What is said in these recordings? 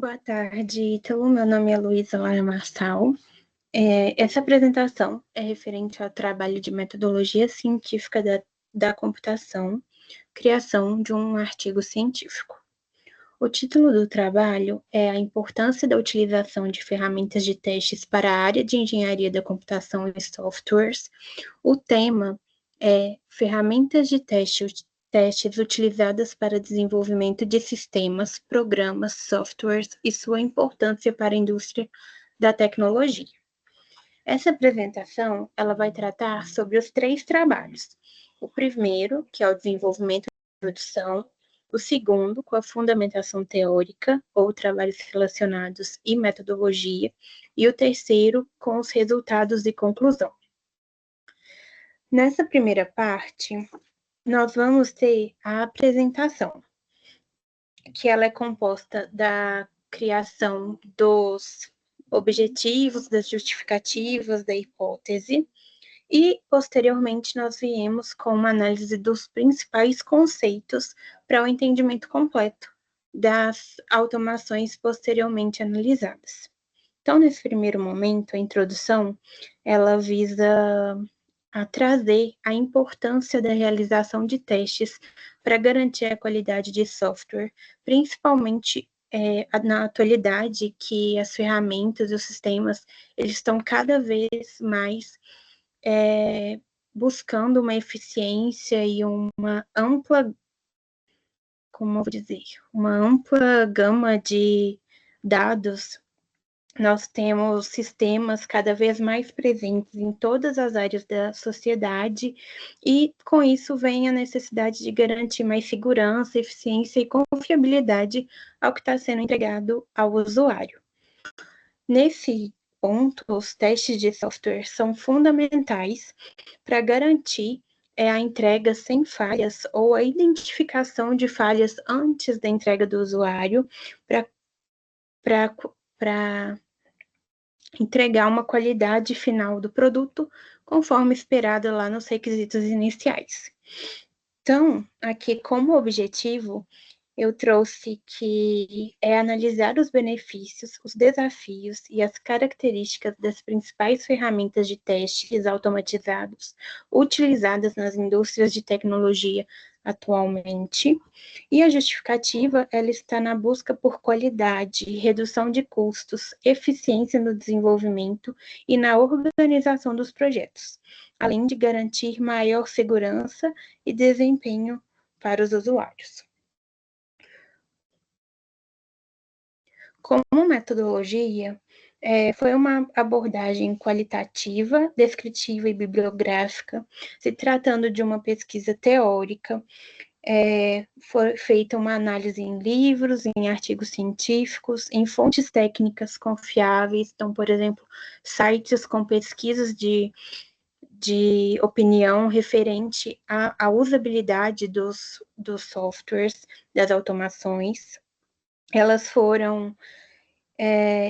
Boa tarde, Ítalo. Meu nome é Luísa Lara Marçal. Essa apresentação é referente ao trabalho de metodologia científica da computação, criação de um artigo científico. O título do trabalho é A importância da utilização de ferramentas de testes para a área de engenharia da computação e softwares. O tema é Ferramentas de testes utilizadas para desenvolvimento de sistemas, programas, softwares e sua importância para a indústria da tecnologia. Essa apresentação ela vai tratar sobre os 3 trabalhos. O primeiro, que é o desenvolvimento e produção, o segundo, com a fundamentação teórica, ou trabalhos relacionados e metodologia, e o terceiro, com os resultados e conclusão. Nessa primeira parte, nós vamos ter a apresentação, que ela é composta da criação dos objetivos, das justificativas, da hipótese, e, posteriormente, nós viemos com uma análise dos principais conceitos para o entendimento completo das automações posteriormente analisadas. Então, nesse primeiro momento, a introdução, ela visa a trazer a importância da realização de testes para garantir a qualidade de software, principalmente na atualidade, que as ferramentas e os sistemas eles estão cada vez mais buscando uma eficiência e uma ampla, como eu vou dizer, uma ampla gama de dados. Nós temos sistemas cada vez mais presentes em todas as áreas da sociedade e, com isso, vem a necessidade de garantir mais segurança, eficiência e confiabilidade ao que está sendo entregado ao usuário. Nesse ponto, os testes de software são fundamentais para garantir a entrega sem falhas ou a identificação de falhas antes da entrega do usuário para entregar uma qualidade final do produto conforme esperado lá nos requisitos iniciais. Então, aqui como objetivo, eu trouxe que é analisar os benefícios, os desafios e as características das principais ferramentas de testes automatizados utilizadas nas indústrias de tecnologia atualmente. E a justificativa, ela está na busca por qualidade, redução de custos, eficiência no desenvolvimento e na organização dos projetos, além de garantir maior segurança e desempenho para os usuários. Como metodologia, foi uma abordagem qualitativa, descritiva e bibliográfica, se tratando de uma pesquisa teórica. Foi feita uma análise em livros, em artigos científicos, em fontes técnicas confiáveis, então, por exemplo, sites com pesquisas de opinião referente à usabilidade dos softwares, das automações. Elas foram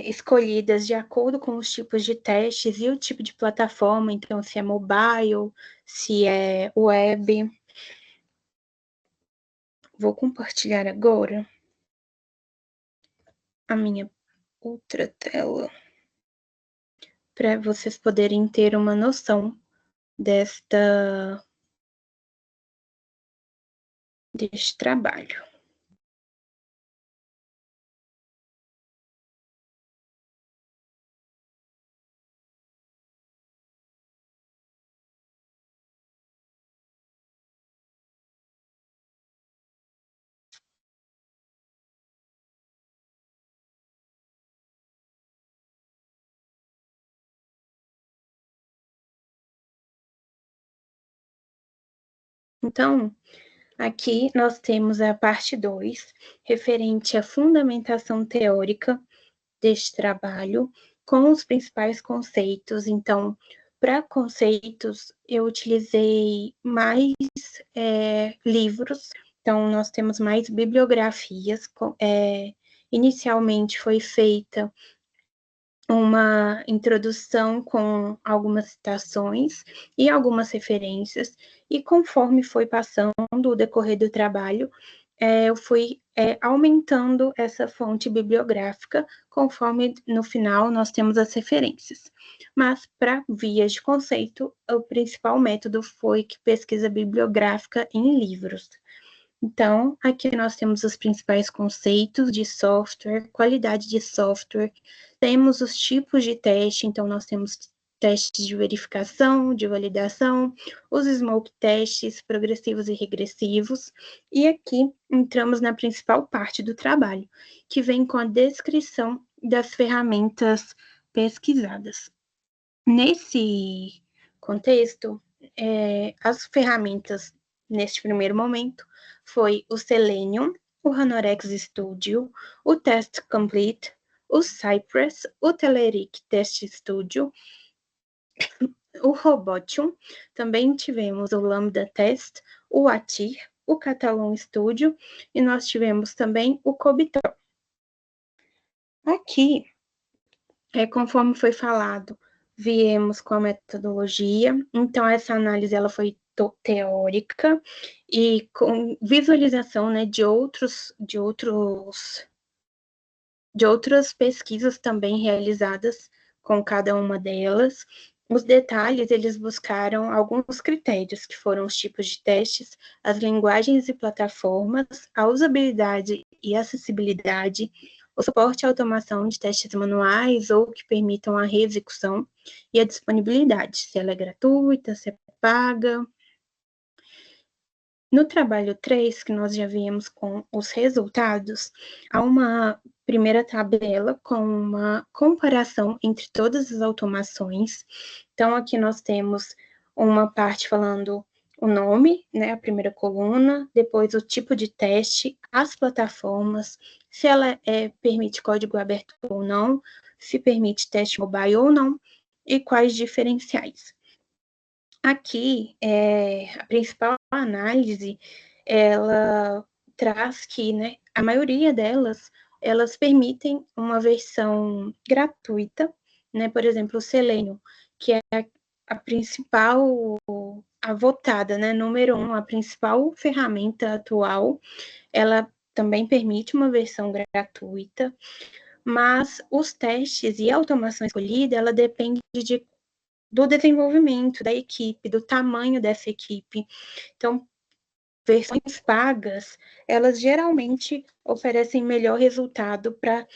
escolhidas de acordo com os tipos de testes e o tipo de plataforma, então se é mobile, se é web. Vou compartilhar agora a minha outra tela para vocês poderem ter uma noção deste trabalho. Então, aqui nós temos a parte 2, referente à fundamentação teórica deste trabalho, com os principais conceitos. Então, para conceitos, eu utilizei mais livros, então nós temos mais bibliografias. Inicialmente foi feita uma introdução com algumas citações e algumas referências, e conforme foi passando o decorrer do trabalho, eu fui aumentando essa fonte bibliográfica, conforme no final nós temos as referências. Mas, para vias de conceito, o principal método foi pesquisa bibliográfica em livros. Então, aqui nós temos os principais conceitos de software, qualidade de software, temos os tipos de teste, então nós temos testes de verificação, de validação, os smoke tests progressivos e regressivos, e aqui entramos na principal parte do trabalho, que vem com a descrição das ferramentas pesquisadas. Nesse contexto, as ferramentas, neste primeiro momento, foi o Selenium, o Ranorex Studio, o Test Complete, o Cypress, o Telerik Test Studio, o Robotium, também tivemos o Lambda Test, o Atir, o Catalan Studio, e nós tivemos também o Cobitor. Aqui, conforme foi falado, viemos com a metodologia, então essa análise ela foi teórica e com visualização, né, de outras pesquisas também realizadas com cada uma delas. Os detalhes, eles buscaram alguns critérios, que foram os tipos de testes, as linguagens e plataformas, a usabilidade e acessibilidade, o suporte à automação de testes manuais ou que permitam a reexecução e a disponibilidade, se ela é gratuita, se é paga. No trabalho 3, que nós já vimos com os resultados, há uma primeira tabela com uma comparação entre todas as automações. Então, aqui nós temos uma parte falando o nome, né, a primeira coluna, depois o tipo de teste, as plataformas, se ela permite código aberto ou não, se permite teste mobile ou não, e quais diferenciais. Aqui, a principal análise, ela traz que, né, a maioria delas, elas permitem uma versão gratuita, né, por exemplo, o Selenium, que é a principal, a votada, né, número 1, a principal ferramenta atual, ela também permite uma versão gratuita, mas os testes e a automação escolhida, ela depende do desenvolvimento da equipe, do tamanho dessa equipe. Então, versões pagas, elas geralmente oferecem melhor resultado para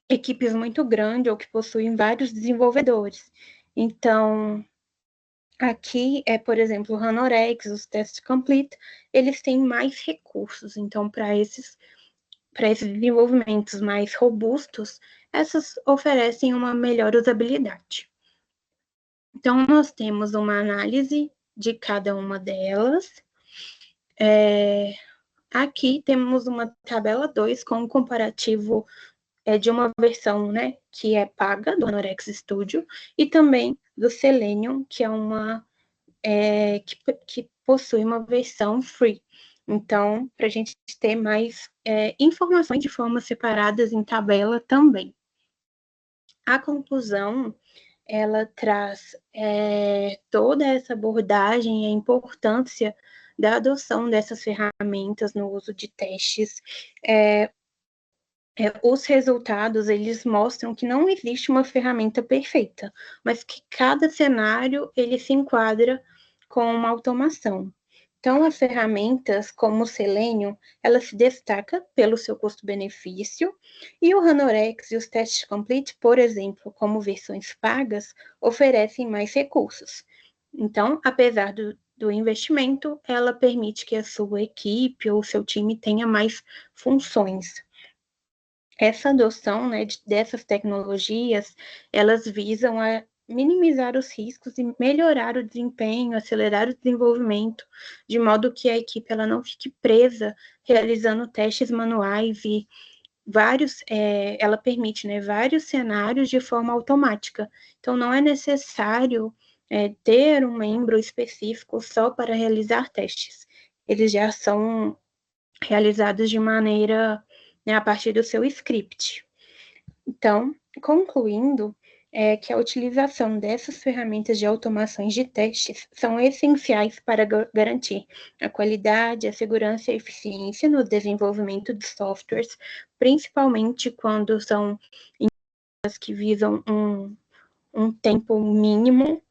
equipes muito grandes ou que possuem vários desenvolvedores. Então, aqui por exemplo, o Ranorex, os Test Complete, eles têm mais recursos. Então, para esses desenvolvimentos mais robustos, essas oferecem uma melhor usabilidade. Então, nós temos uma análise de cada uma delas. Aqui temos uma tabela 2 com um comparativo de uma versão, né, que é paga, do Anorex Studio, e também do Selenium, que é uma que possui uma versão free. Então, para a gente ter mais informações de forma separadas em tabela também. A conclusão, ela traz toda essa abordagem e a importância da adoção dessas ferramentas no uso de testes. Os resultados, eles mostram que não existe uma ferramenta perfeita, mas que cada cenário, ele se enquadra com uma automação. Então, as ferramentas como o Selenium, ela se destaca pelo seu custo-benefício, e o Ranorex e os Test Complete, por exemplo, como versões pagas, oferecem mais recursos. Então, apesar do investimento, ela permite que a sua equipe ou o seu time tenha mais funções. Essa adoção, né, dessas tecnologias, elas visam a minimizar os riscos e melhorar o desempenho, acelerar o desenvolvimento, de modo que a equipe ela não fique presa realizando testes manuais e ela permite, né, vários cenários de forma automática. Então, não é necessário ter um membro específico só para realizar testes. Eles já são realizados de maneira, né, a partir do seu script. Então, concluindo, é que a utilização dessas ferramentas de automações de testes são essenciais para garantir a qualidade, a segurança e a eficiência no desenvolvimento de softwares, principalmente quando são que visam um tempo mínimo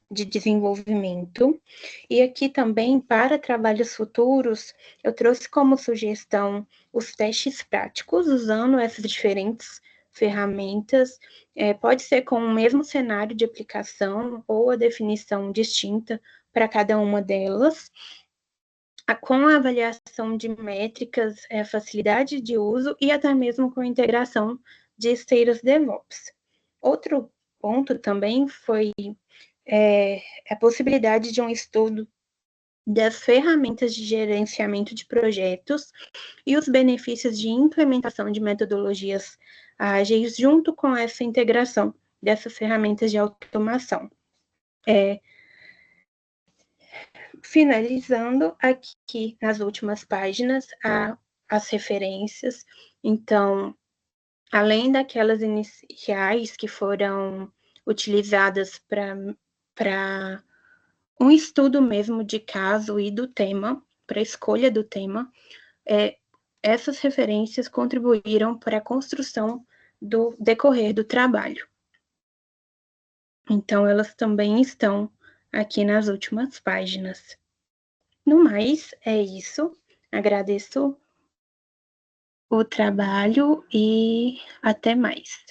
de desenvolvimento. E aqui também, para trabalhos futuros, eu trouxe como sugestão os testes práticos, usando essas diferentes ferramentas. Pode ser com o mesmo cenário de aplicação ou a definição distinta para cada uma delas. Com a avaliação de métricas, facilidade de uso e até mesmo com a integração de esteiras DevOps. Outro ponto também foi a possibilidade de um estudo das ferramentas de gerenciamento de projetos e os benefícios de implementação de metodologias ágeis junto com essa integração dessas ferramentas de automação. Finalizando aqui nas últimas páginas as referências. Então, além daquelas iniciais que foram utilizadas para um estudo mesmo de caso e do tema, para a escolha do tema, essas referências contribuíram para a construção do decorrer do trabalho. Então, elas também estão aqui nas últimas páginas. No mais, é isso. Agradeço o trabalho e até mais.